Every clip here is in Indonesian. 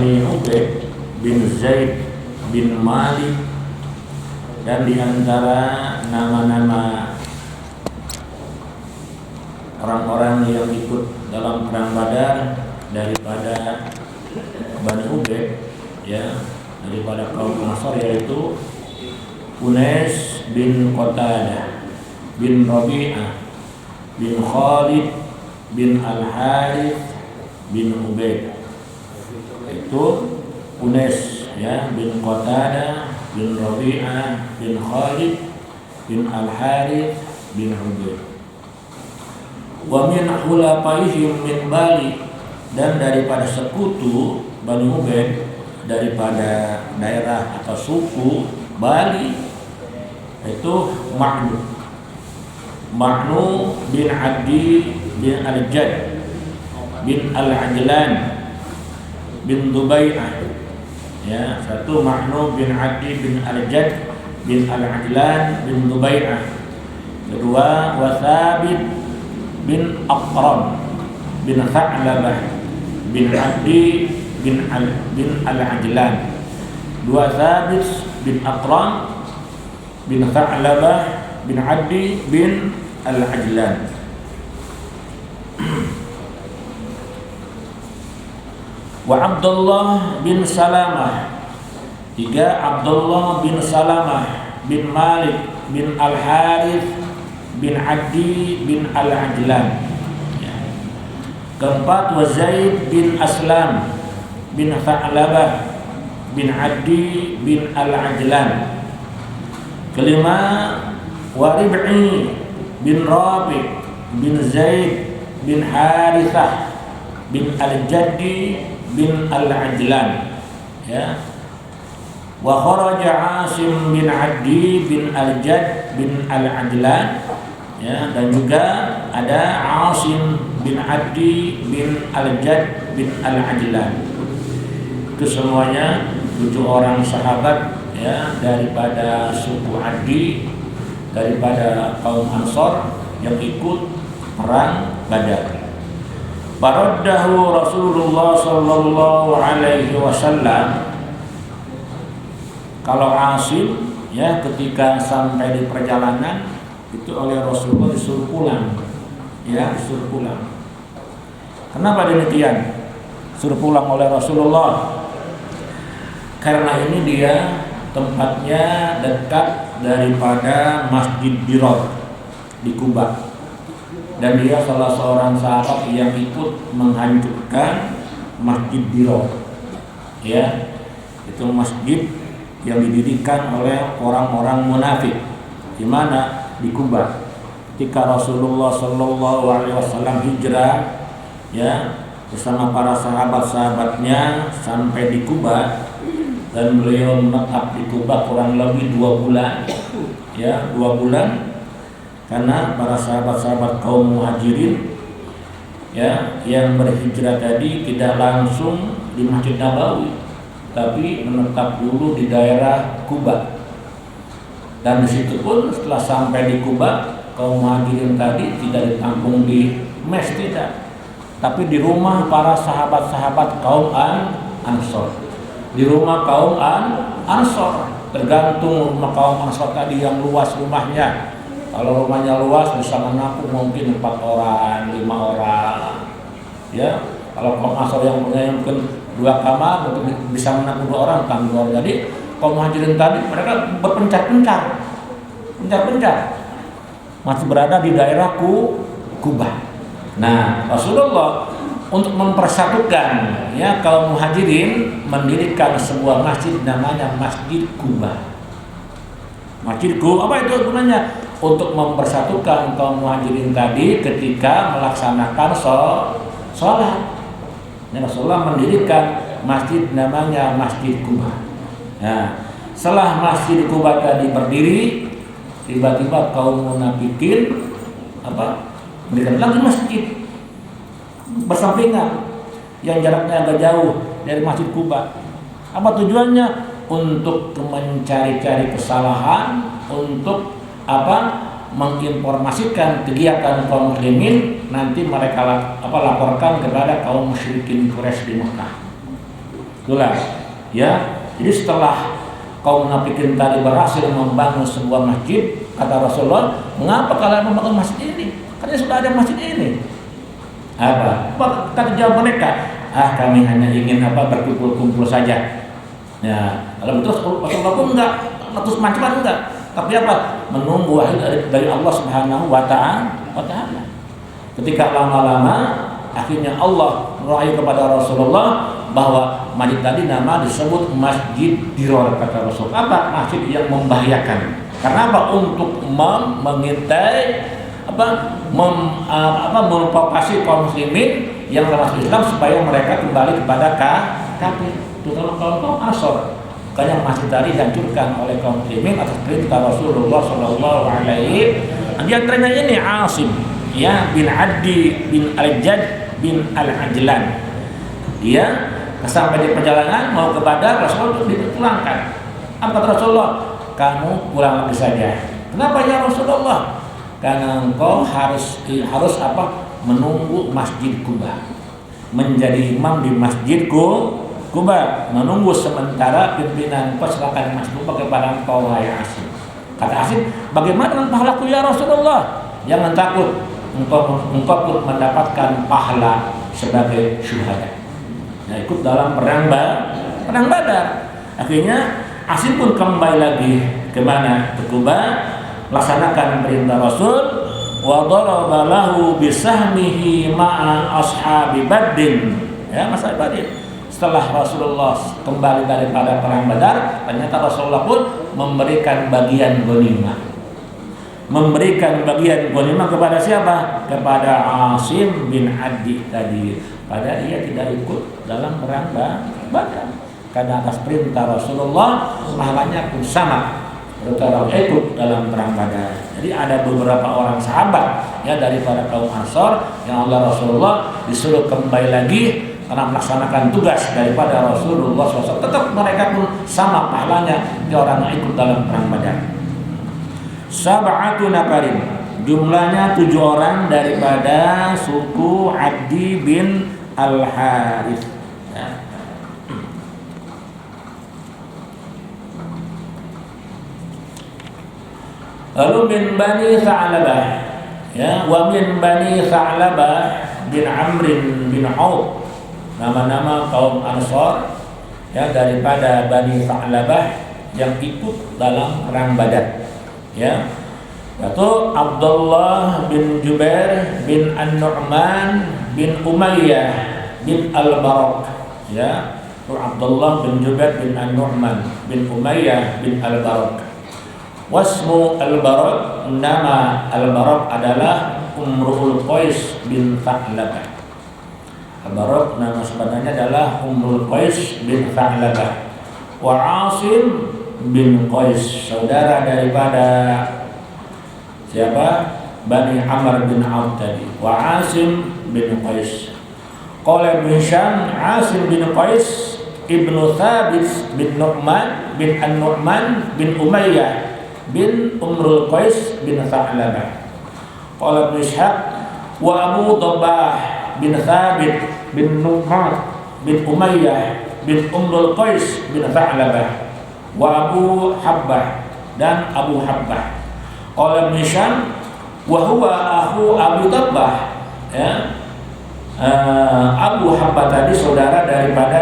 Bani Ubaid bin Zaid bin Malik, dan di antara nama-nama orang-orang yang ikut dalam perang Badar daripada Bani Ubaid, ya, daripada kaum Ansar, yaitu Unais bin Qatadah bin Rabi'ah bin Khalid bin Al-Harith bin Ubaid. Itu Unais, ya, bin Qatadah bin Rabi'ah bin Khalid bin Al-Harith bin Ubaid. Wa min hulafaihim min Bali, dan daripada sekutu Bani Ubaid daripada daerah atau suku Bali, itu Ma'nu bin Adi bin Al-Jad bin Al-Ajlan bin Dubai'ah, ya, satu Ma'nu bin Adi bin Al-Jad bin Al-Ajlan bin Dubai'ah. Kedua Wasabit bin Aqram bin Tha'labah bin Adi bin Al-Ajlan. Dua Sabit bin Aqram bin Tha'labah bin Adi bin Al-Ajlan. Wa Abdullah bin Salamah. Tiga Abdullah bin Salamah bin Malik bin Al-Harith bin Adi bin Al-Ajlan. Keempat wa Zaid bin Aslam bin Tha'labah bin Adi bin Al-Ajlan. Kelima wa Rib'i bin Rabi' bin Zaid bin Harithah bin Al-Jaddi bin Al-Ajlan, ya. Wa kharaja Asim bin Adi bin Al-Jad bin Al-Ajlan, ya, dan juga ada Asim bin Adi bin Al-Jad bin Al-Ajlan. Itu semuanya 7 orang sahabat, ya, daripada suku Adi, daripada kaum Ansar yang ikut perang Badar. Baraddahu Rasulullah sallallahu alaihi wasallam. Kalau Asim, ya, ketika sampai di perjalanan itu oleh Rasulullah disuruh pulang, ya, disuruh pulang. Kenapa demikian? Suruh pulang oleh Rasulullah karena ini dia tempatnya dekat daripada Masjid Dirar di Kuba, dan dia salah seorang sahabat yang ikut menghancurkan Masjid Dirar, ya. Itu masjid yang didirikan oleh orang-orang munafik. Di mana? Di Kuba. Ketika Rasulullah sallallahu alaihi wasallam hijrah, ya, bersama para sahabat-sahabatnya sampai di Kuba, dan beliau menetap di Kuba kurang lebih 2 bulan, ya, 2 bulan. Karena para sahabat-sahabat kaum Muhajirin, ya, yang berhijrah tadi tidak langsung di Masjid Nabawi, tapi menetap dulu di daerah Kuba. Dan di situ pun setelah sampai di Kuba, kaum Muhajirin tadi tidak ditampung di mes, tidak, tapi di rumah para sahabat-sahabat kaum Ansor. Di rumah kaum Ansor, tergantung rumah kaum Ansor tadi yang luas rumahnya. Kalau rumahnya luas bisa menampung mungkin 4 orang, 5 orang, ya. Kalau kaum Ansor yang punya mungkin 2 kamar, mungkin bisa menampung 2 orang, tambah 2 orang. Jadi kaum Muhajirin tadi mereka berpencar-pencar, masih berada di daerah Kuba. Nah, Rasulullah untuk mempersatukan, ya, kaum Muhajirin mendirikan sebuah masjid namanya Masjid Kuba. Masjid Kuba apa itu gunanya? Untuk mempersatukan kaum Muhajirin tadi ketika melaksanakan sholat. Rasulullah mendirikan masjid namanya Masjid Kuba. Nah, setelah Masjid Kuba tadi berdiri, tiba-tiba kaum munafikin mendirikan lagi masjid bersampingan yang jaraknya agak jauh dari Masjid Kuba. Apa tujuannya? Untuk mencari-cari kesalahan, untuk menginformasikan kegiatan kaum muslimin, nanti mereka laporkan kepada kaum musyrikin Quraisy di Mekah. Itulah ya. Jadi setelah kaum munafikin tadi berhasil membangun sebuah masjid, kata Rasulullah, mengapa kalian membangun masjid ini? Karena sudah ada masjid ini. Apa? Kata jawab mereka, kami hanya ingin berkumpul-kumpul saja. Ya, kalau betul Rasulullah pun enggak, terus macam enggak. Tapi apa? Menunggu wahyu dari Allah Subhanahu wa taala. Ketika lama-lama akhirnya Allah wahyu kepada Rasulullah bahwa masjid tadi nama disebut Masjid Dirar, kata Rasul. Apa? Masjid yang membahayakan. Karena apa? Untuk mengintai memprovokasi kaum muslimin yang termasuk Islam supaya mereka kembali kepada kafir. Terutama kaum Ansor. Makanya masjid tadi dihancurkan oleh kaum muslimin atas perintah Rasulullah Shallallahu Alaihi Wasallam. Di antaranya ini Asim ya bin Adi bin Al-Jad bin Al-Ajlan. Dia sampai di perjalanan mau ke Badar, Rasulullah untuk dipulangkan. Apa kata Rasulullah? Kamu pulang lagi saja. Kenapa ya Rasulullah? Karena engkau harus menunggu Masjid Quba, menjadi imam di Masjid Quba, menunggu sementara pimpinan persilakan Masjid Quba kepada engkau wahai Asim. Kata Asim, bagaimana dengan pahalaku ya Rasulullah? Jangan takut, engkau pun mendapatkan pahala sebagai syuhada. Nah, ikut dalam perang Badar. Akhirnya Asim pun kembali lagi ke mana? Ke Quba, laksanakan perintah Rasul. Wa daraba lahu bisahmihi ma'a ashabi Badrin. Ya, masa Badrin. Setelah Rasulullah kembali daripada perang Badar, ternyata Rasulullah pun memberikan bagian ghanimah. Memberikan bagian ghanimah kepada siapa? Kepada Asim bin Adi tadi. Padahal ia tidak ikut dalam perang Badar. Karena atas perintah Rasulullah, pahalanya pun sama. Kalau ikut dalam perang Badar. Jadi ada beberapa orang sahabat ya daripada kaum Ansor yang Allah Rasulullah disuruh kembali lagi karena melaksanakan tugas daripada Rasulullah SAW. Tetap mereka pun sama pahalanya di orang yang ikut dalam perang Badar. Sab'atu nafarin, jumlahnya 7 orang daripada suku Adi bin Al-Harith ya. Lalu min Bani Tha'labah ya, wa min Bani Tha'labah bin Amrin bin Auf, nama-nama kaum Ansor ya daripada Bani Tha'labah yang ikut dalam perang Badar ya. Yaitu Abdullah bin Jubair bin An-Nu'man bin Umayyah bin Al-Barak ya. Abdullah bin Jubair bin An-Nu'man bin Umayyah bin Al-Barak. Wasmu Al-Barak, nama Al-Barak adalah Umrul Qais bin Tha'labah. Al-Barak nama sebenarnya adalah Umrul Qais bin Tha'labah. Wa Asim bin Qais, saudara daripada siapa? Bani Amr bin Auf tadi. Wa Asim bin Qais. Qala Ibn Hisham, Asim bin Qais ibnu Thabit bin Nu'man bin An-Nu'man bin Umayyah bin Umrul Qais bin Tha'labah. Qala Ibn Ishaq wa Abu Dhabbah bin Thabit bin Nu'man bin Umayyah bin Umrul Qais bin Tha'labah wa Abu Habbah dan Abu Habbah. Qala Ibn Hisham wa huwa akhu Abu Dhabbah ya. Abu Habbah tadi saudara daripada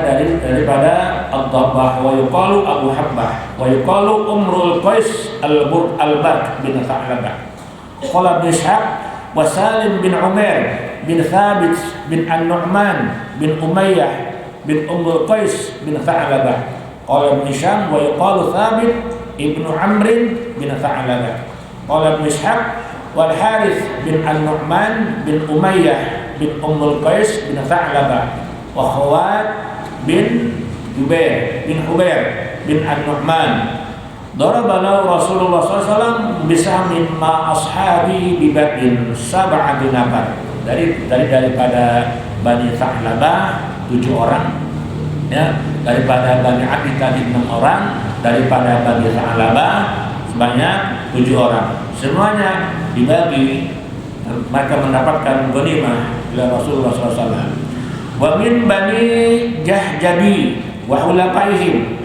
Ad-Dhabbah, wa yuqalu Abu Habbah wa yuqalu Umrul Qais al-Bark bin Tha'labah. Qala Ibn Ishaq wa Salim bin Umair bin Thabit bin An-Nu'man bin Umayyah bin Umrul Qais bin Tha'labah. Qala Ibn Hisham wa yuqalu Thabit ibnu Amr bin Tha'labah. Qala Ibn Ishaq wal Harith bin An-Nu'man bin Umayyah bin Ummul Qais bin Tha'labah wa Khawat bin Jubair bin Hubair bin An-Nu'man. Daraba lahu Rasulullah SAW bisahmin ma ashabi bi Badrin sab'atu nafar. Daripada Bani Tha'labah 7 orang ya, daripada Bani Adi tadi 6 orang, daripada Bani Tha'labah sebanyak 7 orang. Semuanya dibagi, mereka mendapatkan ghanimah oleh Rasulullah SAW. Wa min Bani Jahjabi wa hulafaihim.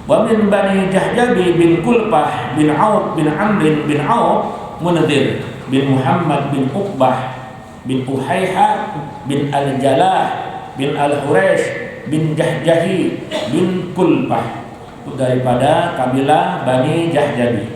Wa min Bani Jahjabi bin Kulpah bin Auf bin Amr bin Auf Munzir bin Muhammad bin Uqbah bin Uhayha bin Al-Jalah bin Al-Huraish bin Jahjahi bin Kulpah. Itu daripada kabilah Bani Jahjabi.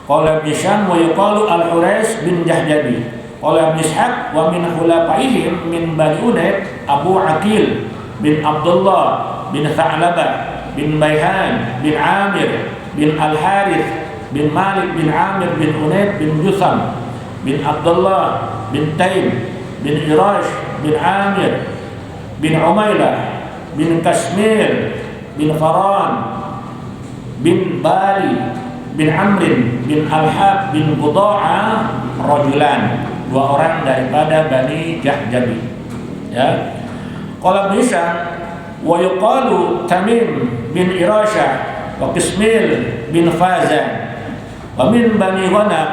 Qala Ibn Syam wa yuqalu Al-Huraish bin Jahjabi. Qala Ibn Ishaq wa min khulafaihim min Bani Unayd Abu Aqil bin Abdullah bin Tha'labah bin Bayhan bin Amir bin Al-Harith bin Malik bin Amir bin Unayd bin Jusam bin Abdullah bin Taim bin Irash bin Amir bin Umaylah bin Kashmir bin Faran bin Bali bin Amrin bin Al-Hab bin Buda'a rajulan, dua orang daripada Bani Jahjabi. Ya. Qala Ibn Hisham wa yuqalu Tamim bin Irasha wa Qismil bin Fazan wa min Bani Ghanam.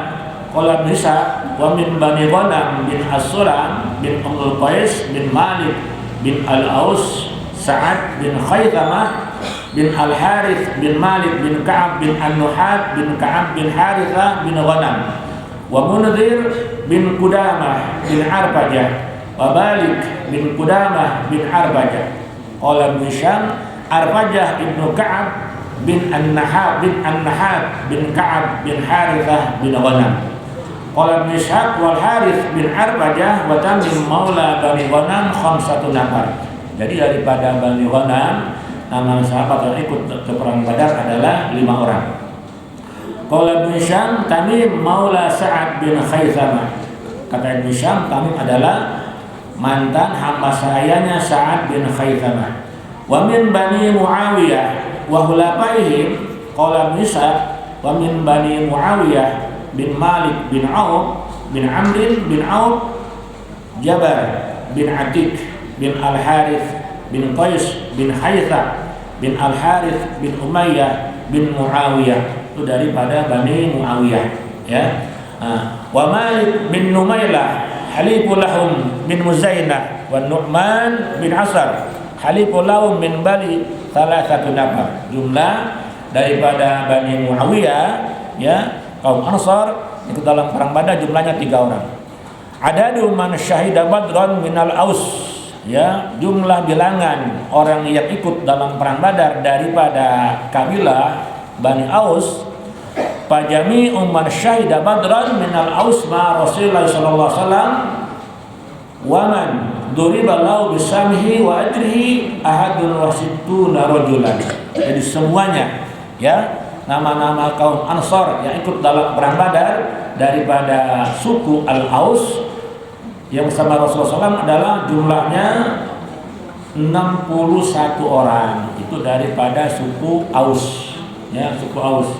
Qala Ibn Hisham wa min Bani Ghanam bin As-Sulam bin Ummul Qais bin Malik bin Al-Aus Sa'ad bin Khaythamah bin Al-Harith bin Malik bin Ka'ab bin An-Nuhat bin Ka'ab bin Harithah bin Ghanam wa Munzir bin Qudamah bin Arbajah wa Balik bin Qudamah bin Arbajah. Qala Ibn Hisham Arbajah ibnu Ka'ab bin An-Nahat bin Ka'ab bin Harithah bin Ghanam. Qala Ibn Ishaq wal Harith bin Arbajah wa Tamim maula Bani Ghanam khamsatu nafar. Jadi daripada Bani Ghanam, nama sahabat yang ikut ke perang Badar adalah 5 orang. Qala Ibn Hisham Tamim maula Sa'ad bin Khaythamah. Kata Ibn Hisham, Tamim adalah mantan hamba sayanya Sa'ad bin Khaythamah. Wa min Bani Muawiyah wa hulafaihim. Qala Ibn Ishaq wa min Bani Muawiyah bin Malik bin Auf bin Amr bin Auf Jabar bin Atik bin Al-Harith bin Qais bin Haythah bin Al-Harith bin Umayyah bin Muawiyah. Itu daripada Bani Muawiyah, ya. Wa Malik bin Numailah haliful lahum bin Muzainah wa Nu'man bin Asar haliful lahum min Bali salasatu nafar. Jumlah daripada Bani Muawiyah, ya, kaum Ansar ikut dalam perang Badar jumlahnya 3 orang. Adadu man syahida Badran minal Aus, ya, jumlah bilangan orang yang ikut dalam perang Badar daripada kabilah Bani Aus. Pajami man syahida Badran minal Aus ma Rasulullah sallallahu alaihi wasallam wa man duriba lahu bisamhi wa ajrihi ahadun wa sittuna rajulan. Jadi semuanya, ya, nama-nama kaum Ansar yang ikut dalam perang Badar daripada suku Al-Aus yang bersama Rasulullah SAW adalah jumlahnya 61 orang. Itu daripada suku Aus, ya, suku Aus.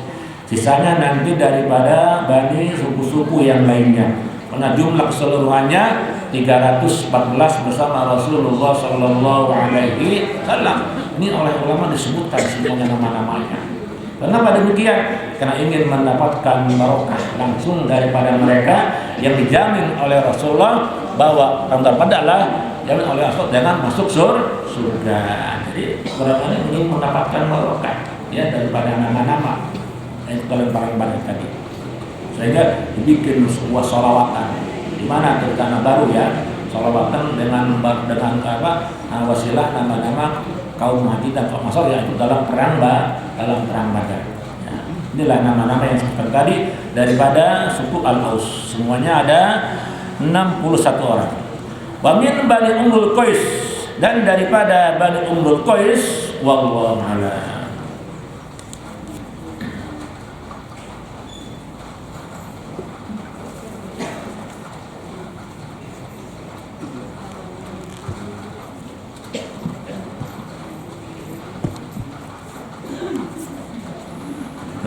Sisanya nanti daripada Bani suku-suku yang lainnya. Karena jumlah keseluruhannya 314 bersama Rasulullah SAW. Ini oleh ulama disebutkan semuanya nama-namanya. Kenapa demikian? Karena ingin mendapatkan barokah langsung daripada mereka yang dijamin oleh Rasulullah bahwa orang adalah jamin oleh Rasul dengan masuk surga. Jadi orang ini ingin mendapatkan barokah, ya, daripada nama-nama yang dalam barang-barang tadi. Sehingga dibikin sebuah sholawatan di mana tanah baru, ya, sholawatan dengan apa, wasilah nama-nama kaum haji dan kaum Ansar yang ikut dalam perang Badar. Ya, inilah nama-nama yang seperti tadi daripada suku Al-Aus. Semuanya ada 61 orang. Wa min Bani Ummul Qais, dan daripada Bani Ummul Qais, wallahu a'lam.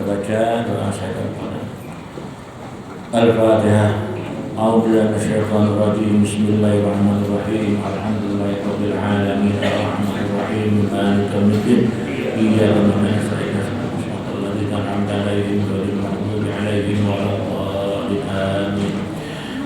Baca doa saya kepada Al-Fatihah. A'udzubillahi minasyaitonir rajim. Bismillahirrahmanirrahim. Alhamdulillahirabbil alamin arrahmanir rahim maliki yaumiddin. Iyyaka na'budu wa iyyaka nasta'in ihdinas siratal ladzina an'amta 'alaihim ghairil maghdubi 'alaihim waladdallin. Amin.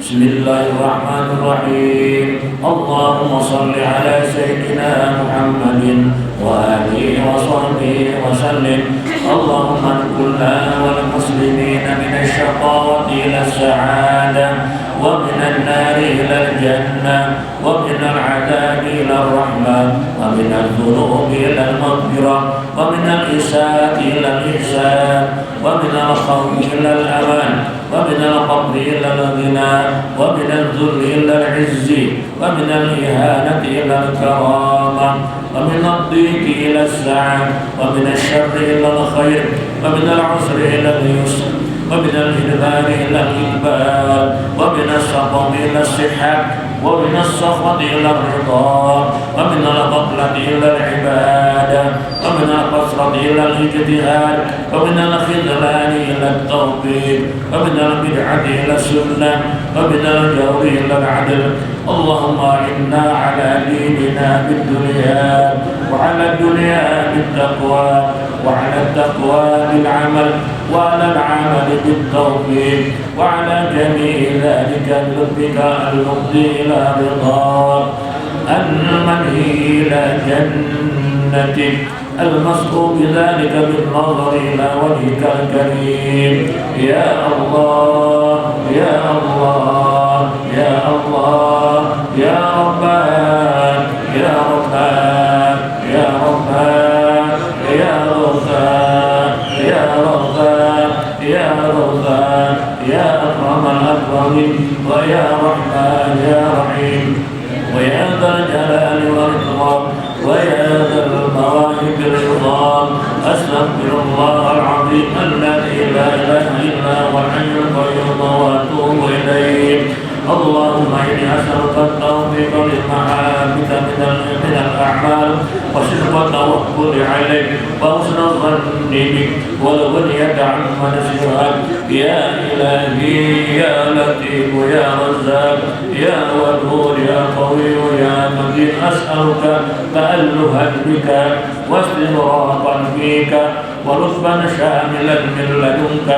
Bismillahirrahmanirrahim. Allahumma salli ala sayyidina Muhammadin wa alihi wa sahbihi wa sallim. Allahumma kulna wal muslimina minasy syaqawati ila sa'adah wa minan nari ila jannah wa minal adabi ila rahmah wa minal dhunubi ila maghfirah wa minal isaati ila ihsan wa minal khawfi ila aman wa minal qabri ila ghina wa minal dhulli ila izzi wa minal ihanati ila karamah wa minal dhiqi ila sa'ah wa minal syarri ila khair wa minal usri ila yusr wa minal hidbari ila iqbal wa minal saqami ila sihhat wa minal sakhati ila ridha wa minal ghaflati ila ibadah wa minal qasrati ila ijtihad wa minal khidlani ila tawfiq wa minal bid'ati ila sunnah wa minal jawri ila adl. Allahumma inna ala dinina bid-dunya wa ala dunya bit-taqwa wa ala taqwa bil-amal wa ala al-amal bit-tawfiq wa ala jami'i dhalika lubika al-mufdi ila ridha al-manhi ila jannatik المسؤول بذلك بالنظر إلى وجهك الكريم يا الله يا الله يا الله يا ربنا يا ربنا يا ربنا يا ربنا يا ربنا يا ربنا يا أكرم الأكرمين ويا رحمن يا رحيم ويا ذا الجلال والإكرام ويا ذا المواهب العظام أستغفر الله العظيم الذي لا إله إلا هو الحي القيوم وأتوب إليه. اللهم إني أسألك التوفيق لمحابك من الأعمال وصدق التوكل عليك وحسن الظن بك والغنية عمن سواك يا إلهي يا لطيف يا رزاق يا ودود يا قوي يا مجيد. أسألك تألها بك واستغراقا فيك ولطفا شاملا من لدنك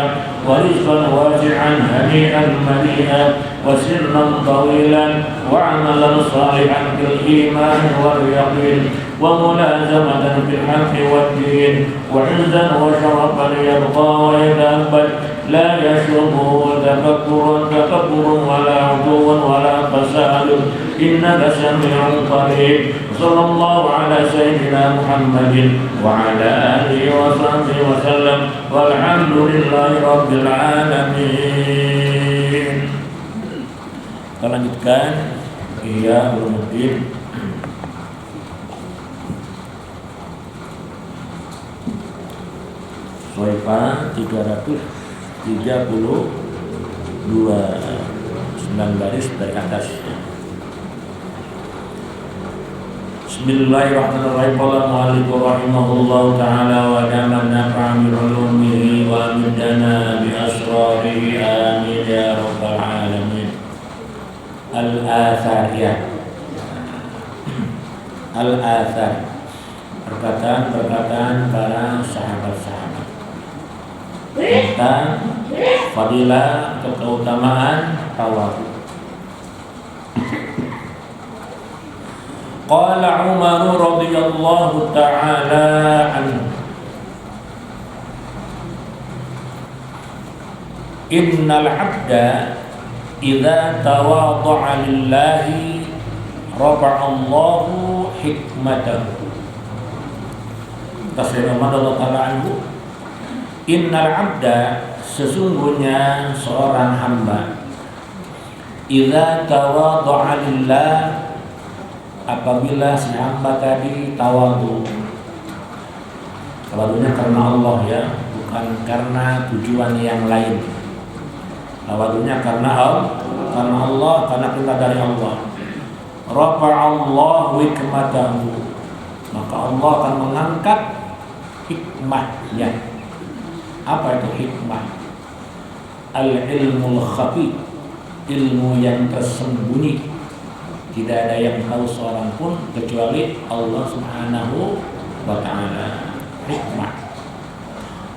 ورزقا واسعا هنيئا مريئا وسرا طويلا وعملا صالحا بالإيمان واليقين وملازمة بالحق والدين وعزا وشرفا يبقى ويتأبد لا يشربه تكبر ولا عدو ولا فساد إنك سميع قريب. صلى الله على سيدنا محمد وعلى آله وصحبه وسلم والحمد لله رب العالمين. Kita lanjutkan Ihya Ulumuddin Soifa 332 9 baris dari atas. Bismillahirrahmanirrahim. Qala mu'allif rahimahullahu ta'ala wa daman nafa'a bi ulumihi wa amdana bi asrarihi amin ya rabbal alamin. Al-Athariyah. Al-Athar, perkataan-perkataan para sahabat-sahabat tentang fadilah atau keutamaan tawadhu. Qala Umar radhiyallahu ta'ala anhu, innal 'abda idza tawadha'a lillahi rafa'allahu hikmatahu. Tafsir Umar radhiyallahu ta'ala anhu, innal 'abda, sesungguhnya seorang hamba, idza tawadha'a lillah, apabila si hamba tadi tawadhu. Tawadhunya karena Allah ya, bukan karena tujuan yang lain. Tawadhunya karena Allah, karena perintah dari Allah. Rafa'allahu hikmatahu, maka Allah akan mengangkat hikmahnya. Apa itu hikmah? Al-ilmul khafi, ilmu yang tersembunyi, tidak ada yang tahu seorang pun kecuali Allah Subhanahu wa ta'ala. Hikmah.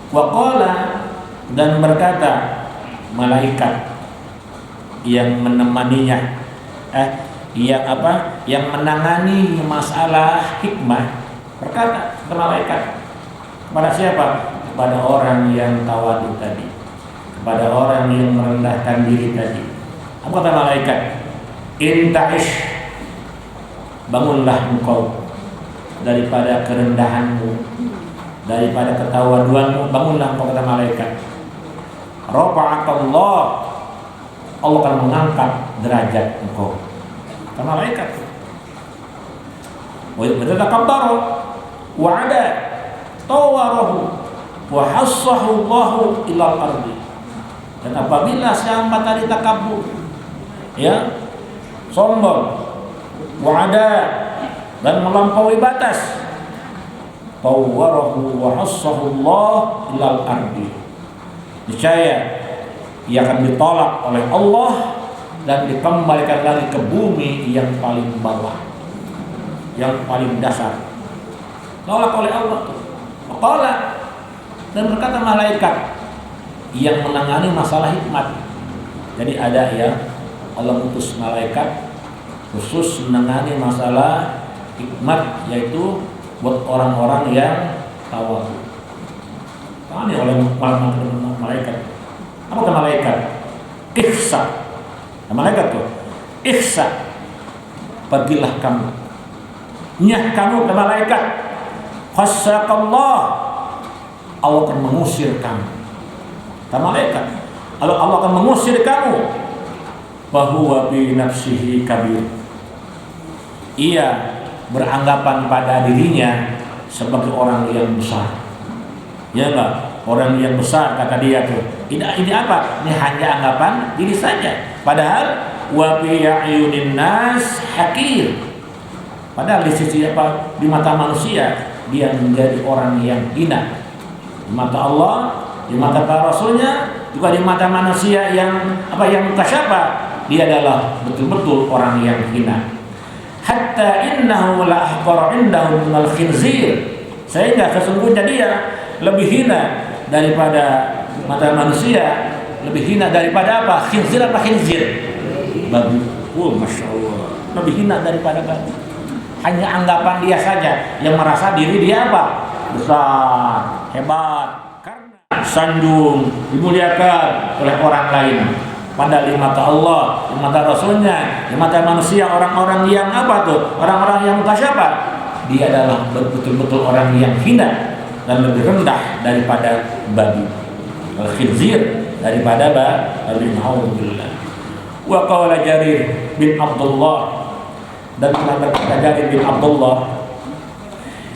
Wa qala, dan berkata malaikat, yang menemaninya, yang menangani masalah hikmah, berkata kepada malaikat, kepada siapa? Kepada orang yang tawadu tadi, kepada orang yang merendahkan diri tadi. Apa kata malaikat? Inta'ish, bangunlah engkau daripada kerendahanmu, daripada ketawaduanmu, bangunlah engkau, kata malaikat. Rafa'akallah, Allah akan mengangkat derajat engkau, kata malaikat. Wa yatakabbaru wa 'ada tawarahu wa hassahu Allahu ilal ardi. Dan apabila siapa tadi takabur, ya, sombong, wa'ada, dan melampaui batas, tawwarahu wa hassahu Allah ilal ardi, niscaya ia akan ditolak oleh Allah dan dikembalikan lagi ke bumi yang paling bawah, yang paling dasar. Tolak oleh Allah. Tolak. Dan berkata malaikat yang menangani masalah hikmat. Jadi ada ya, Allah utus malaikat khusus menangani masalah hikmat, yaitu buat orang-orang yang tawadu. Tangani oleh malaikat. Apa kata malaikat? Ihsa. Malaikat tuh, ihsa, pergilah kamu, nyah kamu ke malaikat. Khassakallah, Allah akan mengusir kamu. Kata malaikat, Allah akan mengusir kamu. Bahwa bi nafsihi kabir, ia beranggapan pada dirinya sebagai orang yang besar. Ya enggak? Orang yang besar, kata dia tuh. Ini apa? Ini hanya anggapan diri saja. Padahal wa bi ayunin nas hakir. Padahal di sisi apa? Di mata manusia dia menjadi orang yang hina. Di mata Allah, di mata para rasulnya, juga di mata manusia yang mutasyabah, dia adalah betul-betul orang yang hina. Hatta innahu la ahqara indahu minal khinzir, sehingga sesungguhnya dia lebih hina daripada mata manusia, lebih hina daripada apa? Khinzir apa khinzir? Babi. Oh, masya Allah, lebih hina daripada babi. Hanya anggapan dia saja yang merasa diri dia apa? Besar, hebat, karena sanjung, dimuliakan oleh orang lain. Padahal di mata Allah, di mata Rasulnya, di mata manusia, orang-orang yang apa tuh? Orang-orang yang mutasyabah, dia adalah betul-betul orang yang hina dan lebih rendah daripada babi, al-khinzir, daripada babi. Alhamdulillah. Wa qala Jarir bin Abdullah, dan telah berkata Jarir bin Abdullah,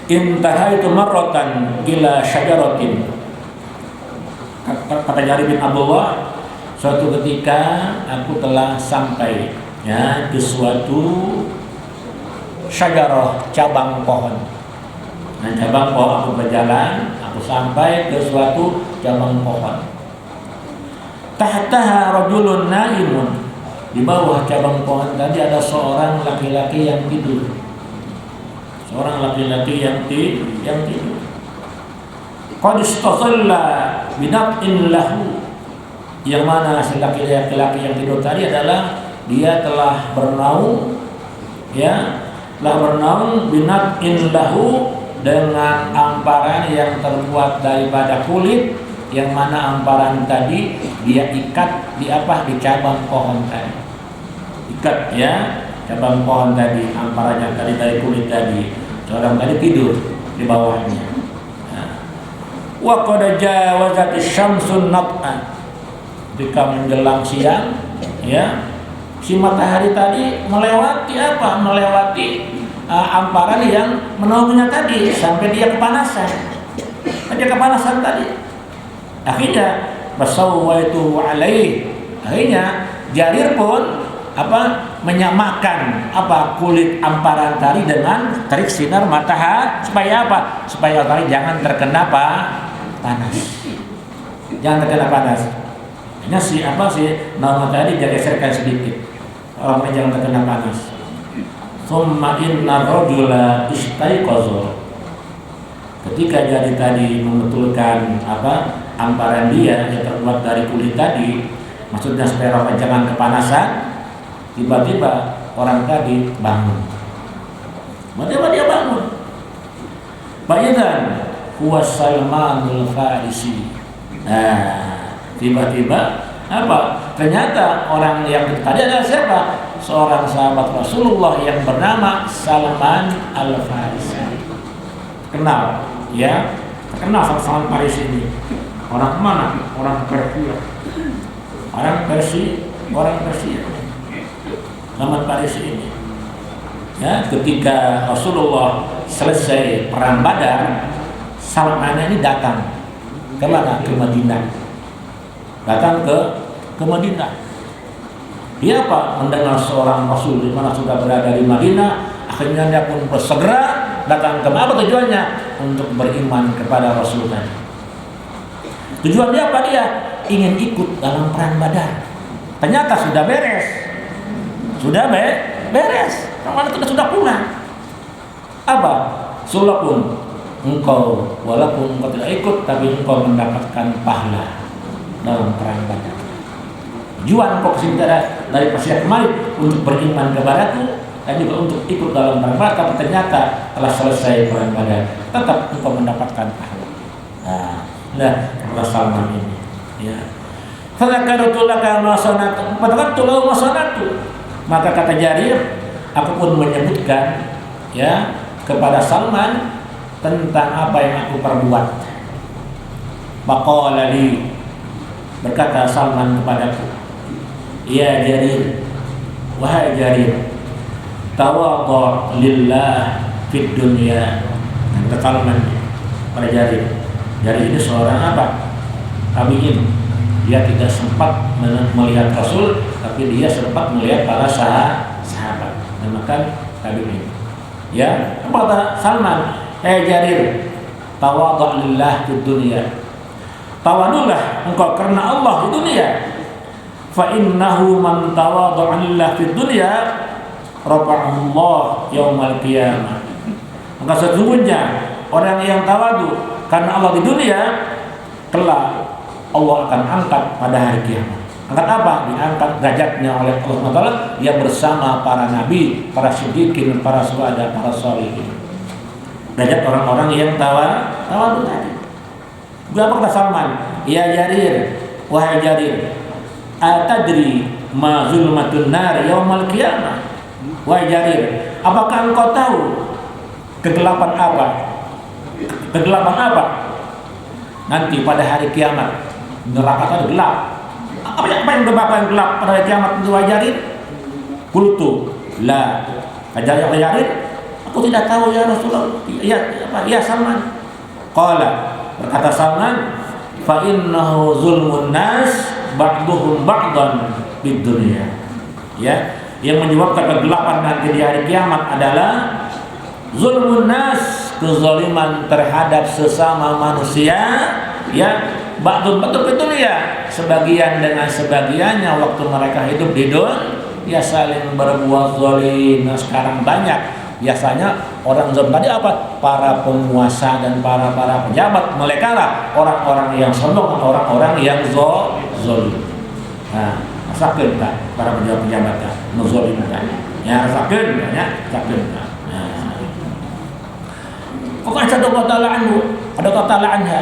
intahaitu marratan ila syajaratin. Kata Jarir bin Abdullah, suatu ketika aku telah sampai ya di suatu syajarah, cabang pohon. Nah, cabang pohon, aku berjalan, aku sampai ke suatu cabang pohon. Tahtaha rajulun naimun, di bawah cabang pohon tadi ada seorang laki-laki yang tidur. Seorang laki-laki yang tidur. Qad istazalla binat'in lahu, yang mana si laki-laki yang tidur tadi adalah dia telah bernaung, ya, telah bernaung binat'in lahu, dengan amparan yang terbuat daripada kulit, yang mana amparan tadi dia ikat di apa? Di cabang pohon tadi. Ikat ya, cabang pohon tadi, amparannya tadi dari kulit tadi. Seorang tadi tidur di bawahnya. Wa qad jawazati syamsun nat'an, ketika menjelang siang, ya, si matahari tadi melewati apa? Melewati amparan yang menaunginya tadi sampai dia kepanasan. Dia kepanasan tadi. Akhirnya basawaitu alaih. Akhirnya Jarir pun apa? Menyamakan apa? Kulit amparan tadi dengan terik sinar matahari, supaya apa? Supaya tadi jangan terkena apa? Panas. Jangan terkena panas. Hanya si nama tadi digeserkan sedikit, orang jangan terkena panas. Summa inna rajula istaiqaza, ketika Jarir tadi membetulkan apa? Amparan dia yang terbuat dari kulit tadi, maksudnya supaya orang jangan kepanasan. Tiba-tiba orang tadi bangun. Tiba-tiba dia bangun. Ba'idan huwa Salmanul Farisi. Nah, tiba-tiba apa? Ternyata orang yang tadi adalah siapa? Seorang sahabat Rasulullah yang bernama Salman Al-Farisi. Kenal, ya? Terkenal Salman Farisi ini. Orang mana? Orang Persia. Orang Persia. Salman Farisi ini. Ya, ketika Rasulullah selesai perang Badar, Salman ini datang ke mana? Ke Madinah. Datang ke Madinah. Dia apa? Mendengar seorang Rasul di mana sudah berada di Madinah, akhirnya dia pun bersegera datang ke apa tujuannya? Untuk beriman kepada Rasul tadi. Tujuan dia apa? Dia ingin ikut dalam perang Badar. Ternyata sudah beres. Beres. Orang itu sudah pulang. Apa? Sulapun engkau, walaupun engkau tidak ikut, tapi engkau mendapatkan pahala dalam perang Badar. Tujuan engkau kesini dari Persia kemari untuk beriman kepadaku dan juga untuk ikut dalam perang Badar, tapi ternyata telah selesai perang Badar, tetap engkau mendapatkan pahala. Nah, Salman ini. Ya. Fadzakartulaka masanatu, fadzakartulahu masanatu. Maka kata Jarir, aku pun menyebutkan ya kepada Salman tentang apa yang aku perbuat. Maqala li, berkata Salman kepadaku, ya Jarir, wahai Jarir, tawadhu lillah fid dunya. Kata Salman pada Jarir. Jarir ini seorang apa? Tabi'in. Dia tidak sempat melihat Rasul, tapi dia sempat melihat para sahabat. Namakan tabi'in. Ya, apa kata Salman? Jarir, tawadhu lillah fid dunya. Tawadulah engkau karena Allah di dunia. Fa innahu man tawadhu lillah fid dunya rafa'ahu Allah yaumal qiyamah. Maka sesungguhnya orang yang tawadu karena Allah di dunia, kelak Allah akan angkat pada hari kiamat. Angkat apa? Diangkat derajatnya oleh Allah SWT. Dia bersama para nabi, para siddiqin, para syuhada, para sholihin. Derajat orang-orang yang tawadu tadi. Apa kata Salman? Ya Jarir, wahai Jarir, atadri ma zulmatun nar yaumal qiyamah. Wahai Jarir, apakah engkau tahu kegelapan apa? Kegelapan apa? Nanti pada hari kiamat neraka tadi gelap. Apa yang gelap pada hari kiamat itu, wahai Jarir? Qultu la. Jarir, aku tidak tahu ya Rasulullah. Ya Salman. Qala, berkata Salman, fa innahu zulmun nas ba'duhum ba'dan bid dunya. Ya, yang menyebabkan kegelapan nanti di hari kiamat adalah zulmun nas, kezaliman terhadap sesama manusia, ya, ba'dun bid dunya, sebagian dengan sebagiannya waktu mereka hidup di dunia, ya saling berbuat zalim. Nah, sekarang banyak biasanya orang zalim tadi apa? Para penguasa dan para pejabat. Mereka lah orang-orang yang sombong, orang-orang yang zalim. Nah, rasakan tak para pejabat tak zalim kan? Ya rasakan banyak, rasakan. Nah, kok ada kata anhu, ada kata anha.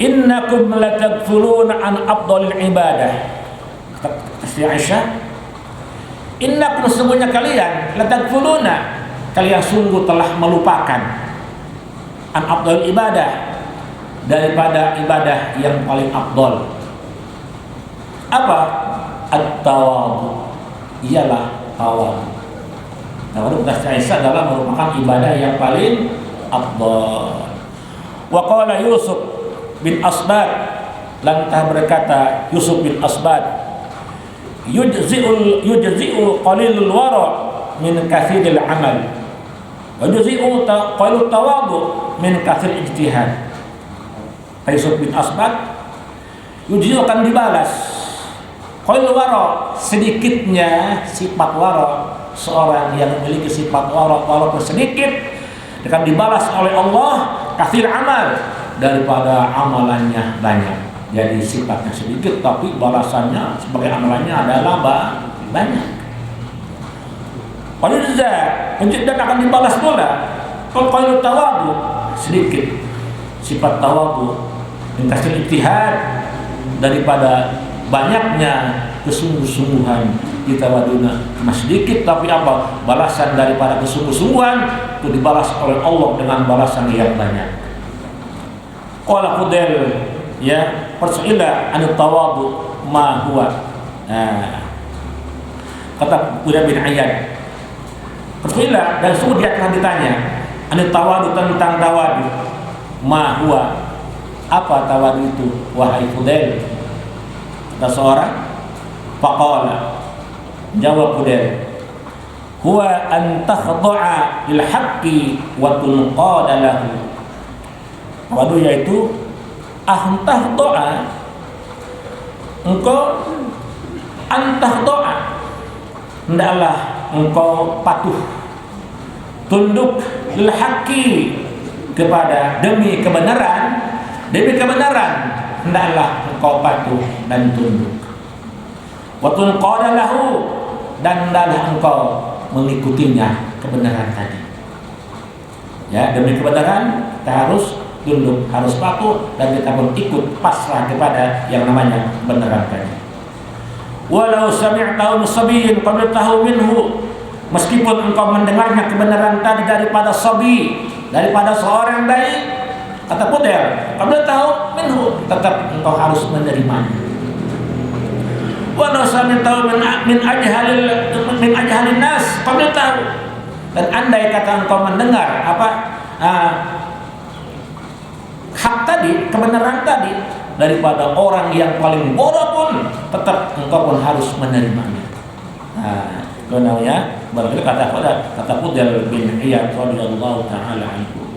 Innakum latakfuruna an afdhalil ibadah. Kata Aisyah, innakum sesungguhnya kalian latakfuruna, kalian sungguh telah melupakan an afdal ibadah, daripada ibadah yang paling afdal. Apa? At-tawadhu, ialah tawadhu. Tawadhu kata Aisyah adalah merupakan ibadah yang paling afdal. Wa qala Yusuf bin Asbad, lantah berkata Yusuf bin Asbad, yujzi'u qalilul wara min kathiril amal. Wajuzi'u qalu tawadhu min kathir ijtihad. Yusuf bin Asbad, yuji'u akan dibalas qailul wara, sedikitnya sifat wara, seorang yang memiliki sifat wara walaupun sedikit akan dibalas oleh Allah kathir amal, daripada amalannya banyak. jadi sifatnya sedikit tapi balasannya sebagai amalannya adalah banyak. Kalau dan akan dibalas pula. Kalau tawadu sedikit, sifat tawadu dikasih ijtihad daripada banyaknya kesungguh-sungguhan kita waduna cuma sedikit tapi apa balasan daripada kesungguh-sungguhan itu dibalas oleh Allah dengan balasan yang banyak. Qala Fudail ya persuila an tawadu ma huwa. Kata Fudail bin Iyad persuila dan sungguh dia akan ditanya an tawadu tentang tawadu ma huwa apa tawadu itu wahai Fudail. Kata seorang faqala jawab Fudail huwa an takhda'a lil haqqi wa tunqada lahu. Tawadu yaitu tahdoa engkau tahdoa hendaklah engkau patuh tunduk lil haqqi kepada demi kebenaran hendaklah engkau patuh dan tunduk wa tunqada lahu dan hendaklah engkau mengikutinya kebenaran tadi ya demi kebenaran kita harus tunduk, harus patuh dan kita pun ikut pasrah kepada yang namanya kebenaran tadi. Walau sami'tahu sabiyyin qablatahu minhu, meskipun engkau mendengarnya kebenaran tadi daripada sabi, daripada seorang bayi, kata Fudail, qablatahu minhu, tetap engkau harus menerimanya. Walau sami'tahu min ajhalin nas qablatahu, dan andai kata engkau mendengar hak tadi, kebenaran tadi daripada orang yang paling bodoh pun tetap engkau pun harus menerimanya. Itu namanya berarti kata Fudail bin Iyad radhiyallahu taala anhu.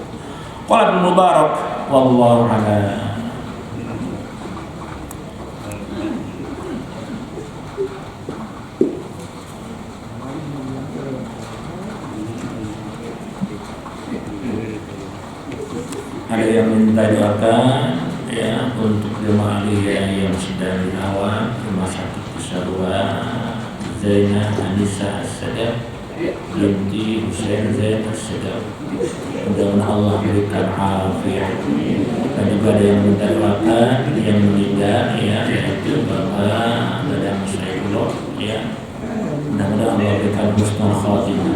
Qala Ibnu Mubarak wallahu a'lam. Ada yang minta doakan ya untuk jemaah yang sedang dirawat Rumah Sakit Kusarua Zainah Anissa As-Sadaf binti Husain Zain As-Sadaf. Mudah-mudahan Allah berikan afiat. Dan juga ada yang minta doakan yang meninggal ya yaitu Bapak Dadang Saifullah ya. Mudah-mudahan Allah berikan husnul khatimah.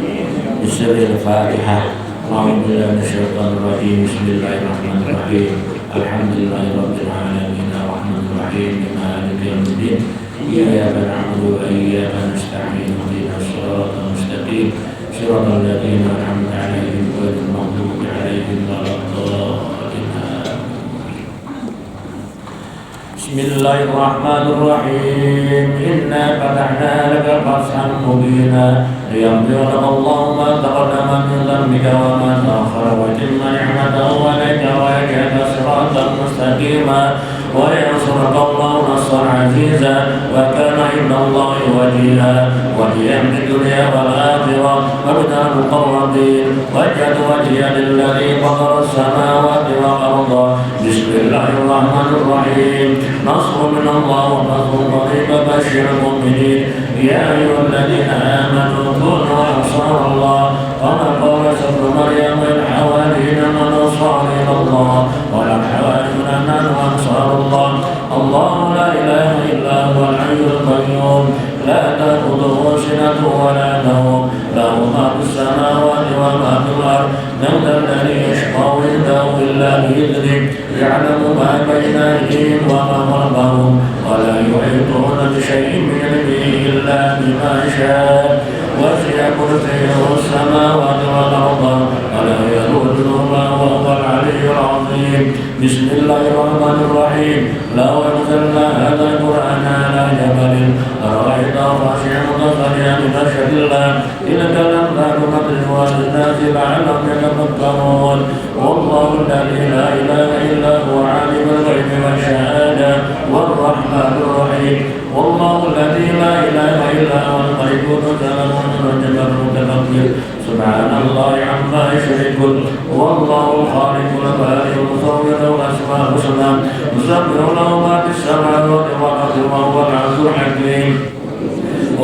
Bismillahirrahmanirrahim. أعوذ بالله من الشيطان الرجيم بسم الله الرحمن الرحيم الحمد لله رب العالمين الرحمن الرحيم مالك يوم الدين إياك نعبد وإياك نستعين اهدنا الصراط المستقيم صراط الذين أنعمت عليهم غير المغضوب عليهم ولا الضالين. بسم الله الرحمن الرحيم إنا فتحنا لك فتحا مبينا ليغفر لك الله ما تقدم من ذنبك وما تأخر ويتم نعمته عليك ويهديك صراطا مستقيما وينصرك الله نصرا عزيزا وكان عند الله وجيها وجيها في الدنيا والآخرة ومن المقربين وجهت وجهي للذي فطر السماوات والأرض. بسم الله الرحمن الرحيم نصر من الله وفضل قريب بشر المؤمنين يا أيها الذين آمنوا كونوا أنصار الله كما قال عيسى ابن مريم للحواريين من أنصار إلى الله قال الحواريون نحن أنصار الله الله لا إله إلا هو الحي القيوم لا تأخذه سنة ولا نوم له ما في السماوات وما في الأرض من ذا الذي يشفع عنده إلا بإذنه يعلم ما بين أيديهم وما خلفهم ولا يحيطون بشيء من علمه إلا بما شاء وسع كرسيه السماوات والأرض ولا يئوده وهو العلي العظيم. بسم الله الرحمن الرحيم لو أنزلنا هذا القرآن على جبل لرأيته خاشعا متصدعا من خشية الله تلك الأمثال نضربها للناس لعلهم يتفكرون. والله الذي لا إله إلا هو عالم الغيب والشهادة والرحمن الرحيم. والله الذي لا إله إلا هو القيوم السلام المتكبر سبحان الله عما يشركون والله الخالق البارئ المصور والأسماء الحسنى يسبح له ما في السماوات والأرض وهو العزيز الحكيم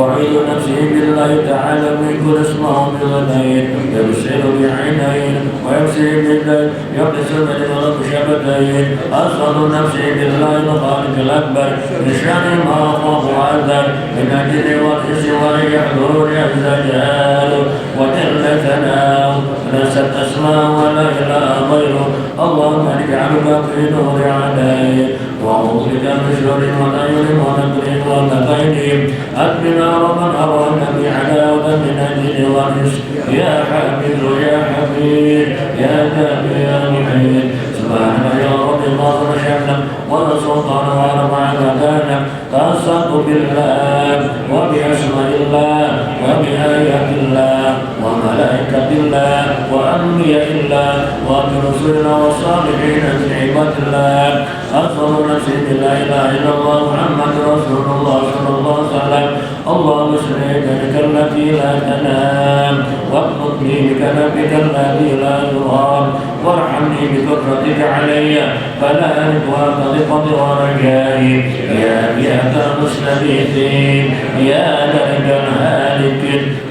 أعيذ نفسي بالله تعالى من كل اسمه بغنين يبصر بعينين ويمشي بالليل يبصر بالغرب شفتين أسأل نفسي بالله الخالق الأكبر من شر ما أخاف وأحذر من أجل والحس وأن يحضرون عز جلاله وجل ثناؤه ليست أسماء ولا إله غيره اللهم اجعلك في نور عينيه وأعوذ بك من شر والعيون ونكر ومكيدهم أدبنا ومن أراد بعداوة من أجل والرزق يا حافظ يا حفيظ يا كافي يا محيط سبحانك يا رب الله شأنك ولا سلطان ورفع مكانك تأسفت بالله وبأسماء الله وبآيات الله وملائكة الله وأنبياء الله وبرسلنا والصالحين من عباد الله أسأل نفسي بلا إله إلا الله محمد رسول الله صلى الله عليه وسلم اللهم اشفني بك التي لا تنام واقبضني بكنفك الذي لا يرام وارحمني بقدرتك علي فلا ألد وأقضي ورجائي يا بيئة المستغيثين يا درج الهالك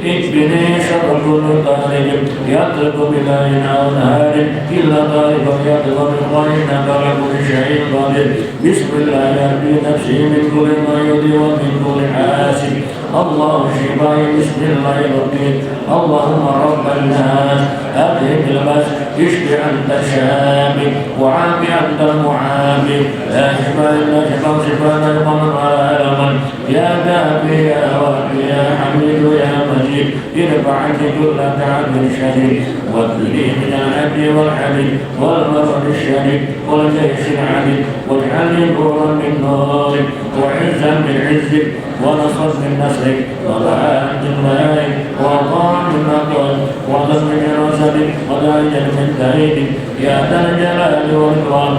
اكفني شر كل طالب يطلب بماء أو نهار إلا طالبا يطلب إنك على كل شيء قدير بسم الله يهدي نفسي من كل مريض ومن كل حاسد الله شفاي بسم الله الرقيب اللهم رب الناس أذهب البأس اشف أنت الشافي وعافي أنت المعافي لا شفاء إلا شفاء شفاء لا يقدر على ألم يا كافي يا وافي يا حميد يا مجيد ارفع عني كل تعب شديد واكفني من العبد والحديد والمرض الشديد والجيش العديد واجعلني نورا من نورك وعزا من عزك ونصرا من نصرك وضعاء من ضيائك وطاعا من عطائك وعظا من رسلك وداعيا من دعيتك يا ذا الجلال والإكرام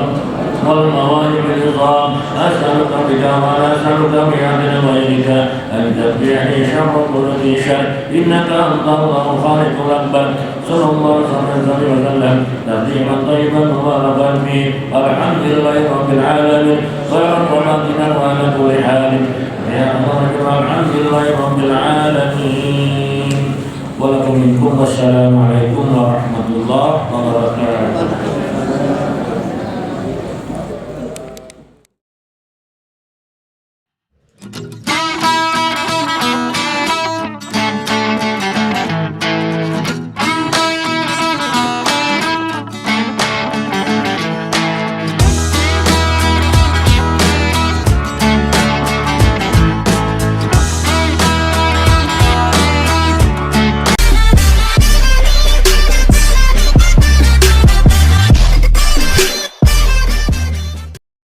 والمواهب العظام أسألك بك ولا أسألك بعدل غيرك أن تتبعني شر كل ذي شر إنك أنت الله الخالق الأكبر صلى الله عليه وسلم تسليما طيبا مباركا فيه الحمد لله رب العالمين خيرا وباطنا